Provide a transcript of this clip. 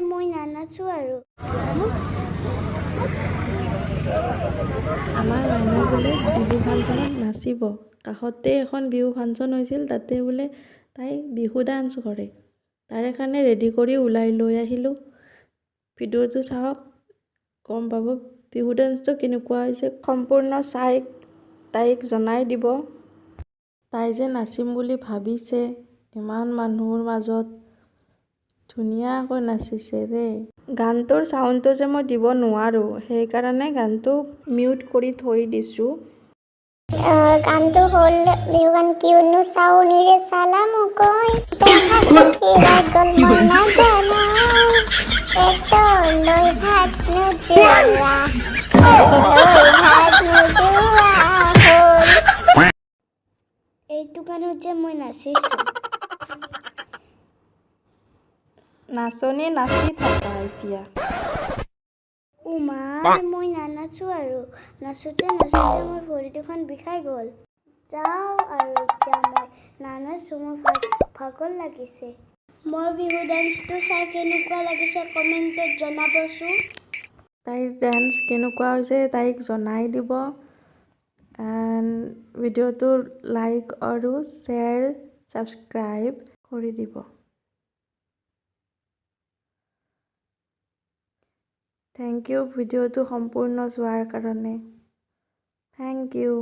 মই নানাচো আৰু আমাৰ মাইনা বোলে বিহু ফাংচনত নাচিব। কাষতে এখন বিহু ফাংচন হৈছিল, তাতে বোলে তাই বিহু ডান্স কৰে। তাৰে কাৰণে ৰেডি কৰি ওলাই লৈ আহিলোঁ। ভিডিঅ'টো চাওক, গম পাব বিহু ডান্সটো কেনেকুৱা হৈছে। সম্পূৰ্ণ চাই তাইক জনাই দিব। তাই যে নাচিম বুলি ভাবিছে ইমান মানুহৰ মাজত, ধুনীয়াকৈ নাচিছে দেই। গানটোৰ চাউণ্ডটো যে মই দিব নোৱাৰোঁ, সেইকাৰণে গানটো মিউট কৰি থৈ দিছোঁ। গানটো হ'ল বিহু গান কিয়নো চাউনিৰে চালাম কৈ লৈ ভাত নোযোৱা হ'ল। এইটো গানত যে মই নাচিছোঁ। নাচনী নাচি থাকা এতিয়া। মই নানাচো আৰু নাচোতে মোৰ ভৰি দুখন বিষাই গ'ল। যাওঁ আৰু এতিয়া মই নানাচো, মোৰ ভাগৰ লাগিছে। মোৰ বিহু ডান্সটো চাই কেনেকুৱা লাগিছে কমেণ্টত জনাবচোন। তাইৰ ডান্স কেনেকুৱা হৈছে তাইক জনাই দিব। ভিডিঅ'টো লাইক আৰু শ্বেয়াৰ ছাবস্ক্ৰাইব কৰি দিব। থেংক ইউ ভিডিঅ'টো সম্পূৰ্ণ চোৱাৰ কাৰণে। Thank U.